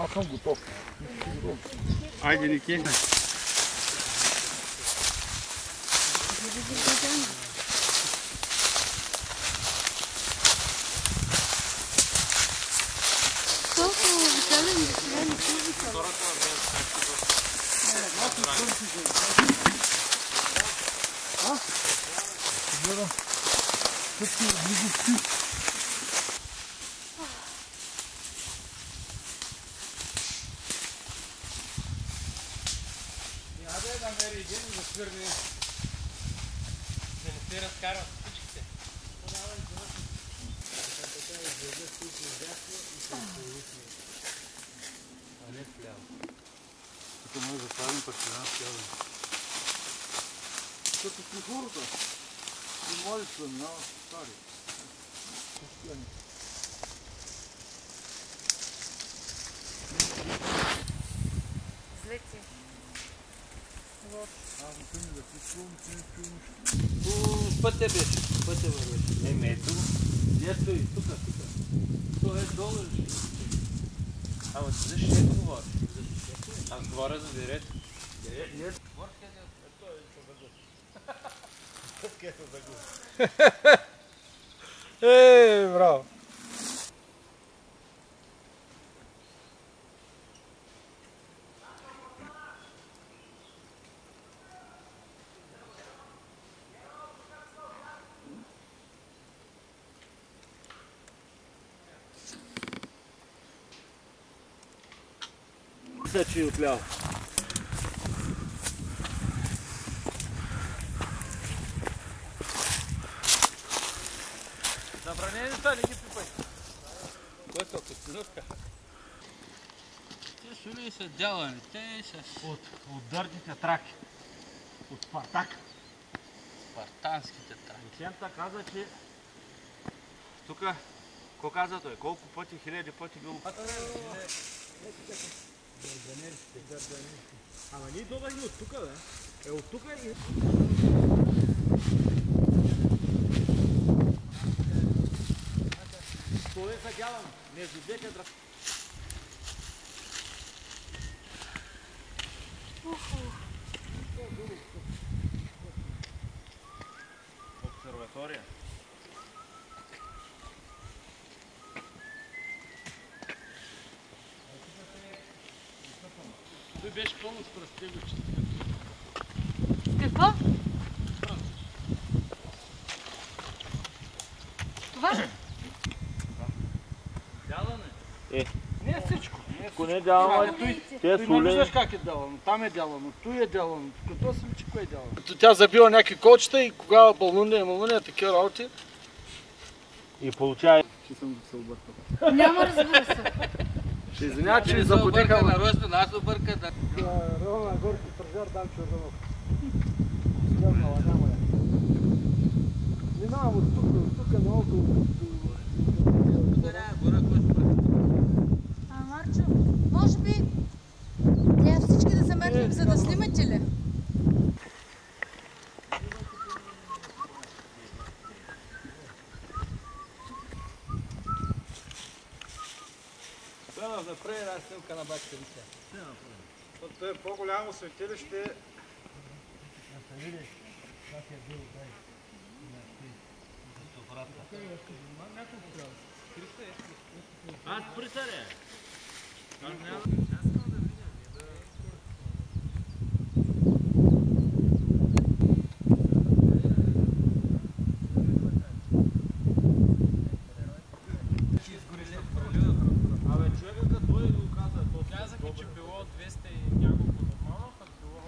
Аз съм готов. Айде, Ники. Да намери един да свърне, да не се разкарват всичките. А не вляво. Тук може да правим партизански огън. Като при хората. И млади са минават стари. Зле ти. Аз не съм да чувствам, че не чувам нищо. По пътя беше, по пътя вървеше. Ето. Ето и тук. То е долу. Ама ти за шето говориш? Аз говоря за директ. Браво! Мисля, че и отляво. Забранени са, не ги пипай. Кое са костенурка? Те шули са дялани, те са От дъртите траки. От Спартак. спартанските траки. Ученията каза, че тук, какво каза той? Колко пъти, хиляди пъти било? Ама ние добавим от тук, бе. От тук и... Това са дялани. Между двете дръжки. Обсерватория. Той беше пълно с пръстегочи. Какво? Това? Дялане. Не всичко. Ако не дялано, те Ти не виждаш соли. как е дялано. Там е дялано, той е дялано. Като се личи кое е дялано. Тя забила някакви колчета и кога бълнуния, такива работи. И получава. Ще съм се объркал. Няма, разбира се. Ще извиня, че ви заблудиха. На Росто, нас обърка да... Рома, горки стражар, дам червенок. Скърнала, няма я. Минавам от тук наоколо. Марчо, може би трябва всички да замерзнем, за да снимате ли? Трябва да направи една снимка на бачка Витя. Това е по-голямо светилище. Аз присаря. Абе, човека като той го каза, то Казаха, че било 200 и няколко нормално, пък било...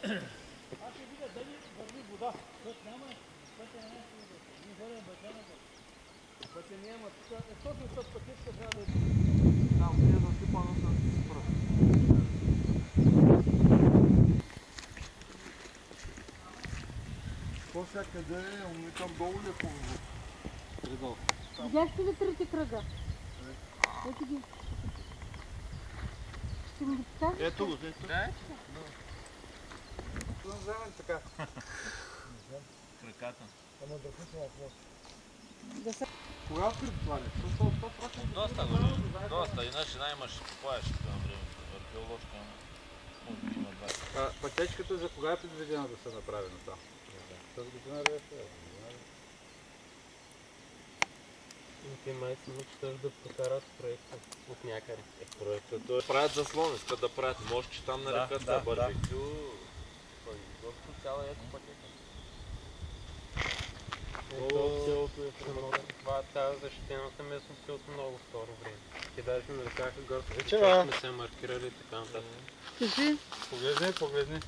Аз ще видя дали върви вода. Път няма, пътя не е не вървя бачаната. Пътя няма, точно с пътичка трябва да е. Там, ние да си пана с пръст. По-всякъде е, ами там долу ли е по-долу? Видяхте ли трите кръга? Ето ги. Ще ми ги покажеш? Ето го, ето. Да, Да вземем така. реката. Ама да пусна въпрос. Да се... Кога откри това ли? Доста години. Доста. Една жена имаш, купаеш това време. Археоложка, може би има 20. Пътечката за кога е предвидена да се направи на там? Тази година ли е? Те май се мечташ да прокарат проекта от някъде. Проекта, той правят заслон, искат да правят мост, че там на реката барбекю. Изобщо цяла яко пътека. Селото е примерно това, тази защитената местност е от много второ време. Те даже нарекаха горските част, не се маркирали и така нататък. Кажи. Погледни.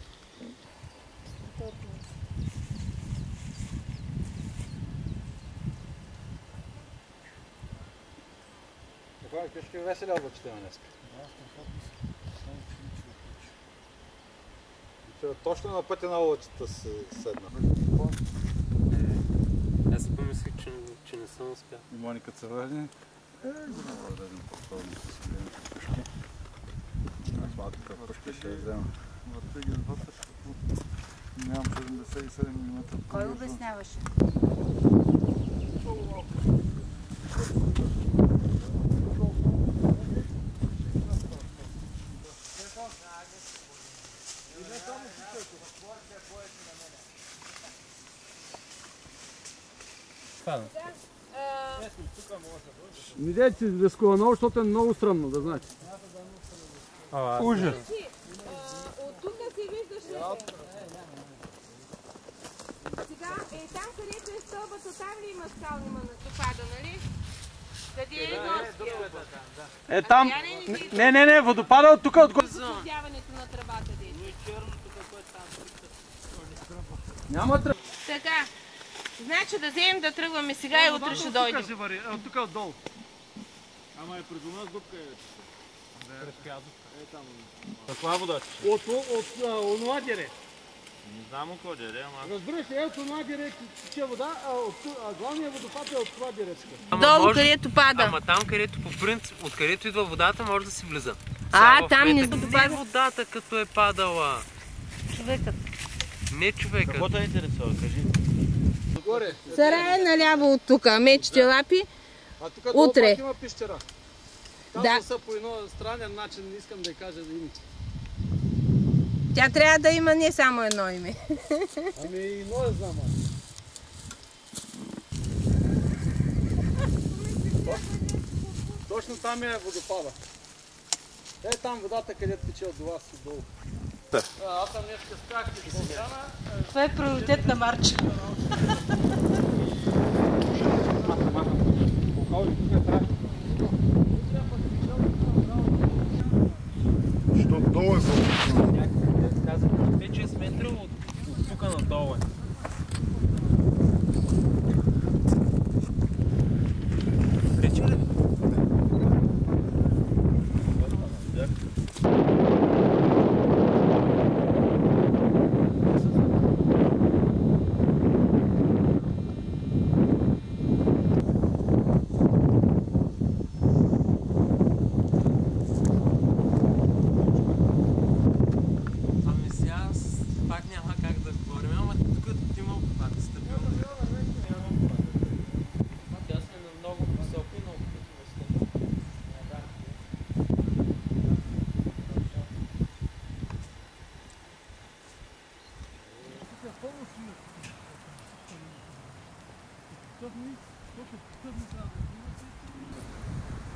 Пешки весели облачите на днес. Точно на пътя на улицата се седна. Аз си помислих, че не съм успял. И Моника се върне. Го да дадем по-вторник да си гледам пъшки. Аз малко такъв пъшки ще я взема. Въртеги вътре, нямам 77 мм. Кой обясняваше? Не дайте рискува много, защото е много странно, да знаете. Ужас! От тук си виждаш ли? Сега, там където е стълбата, там ли има скални допада, нали? Къде е горския? Е там... Не, водопада от тук отгоре. Осветяването на тръбата, дете. Няма тръба. Така, значи да вземем да тръгваме сега и утре ще дойдем. От тук отдолу. Ама е пред нас дупка е. Каква вода? От онова дере. Не знам какво дере, ама... Разбираш ли, от онова дере тече вода, а главният водопад е от това деречка. Долу, където пада. Ама там, където по принцип, откъдето идва водата, може да си влиза. Там не Не водата, като е падала. Човекът. Не човекът. Какво те интересува, кажи? Сарай е наляво от тук, мечите лапи. А тук утре. има пещера. Да. Казва са по едно странен начин, не искам да я кажа за име. Тя трябва да има не само едно име. Ами и но я знам. Точно там е водопада. Е там водата, където тече от вас отдолу. Аз съм днеска с кахти в Българана. Това е приоритет на Марчо. Защото долу е за Казах, 5-6 метра от тук надолу. Рече ли?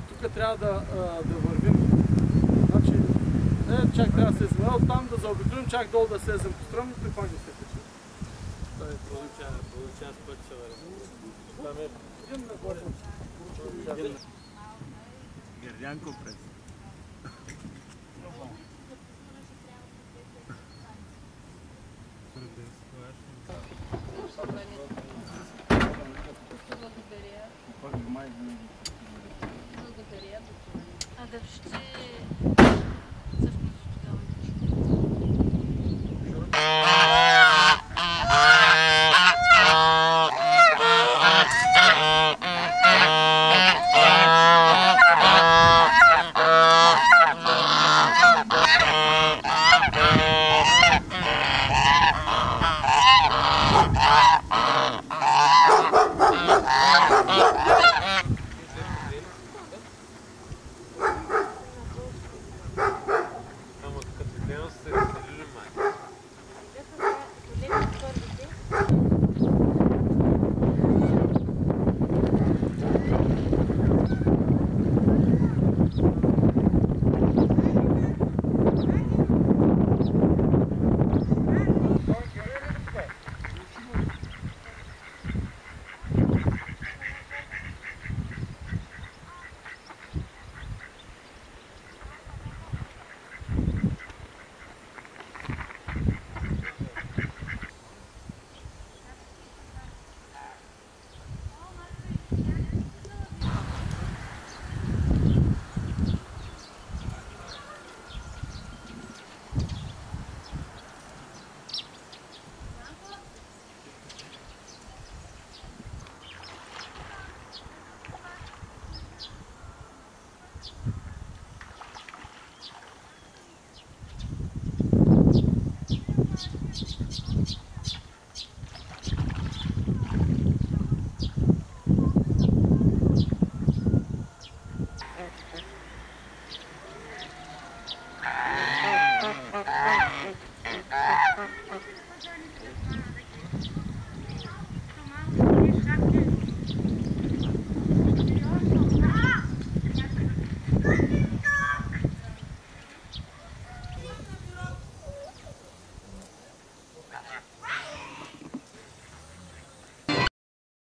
Тук трябва да вървим. Значи, чак трябва да се измъл, оттам да заобиколим, чак долу да слезем по стръмното и пак да се качим. Той получава с път се върви. Идем нагоре. Гердянко през. Благодаря. А да ще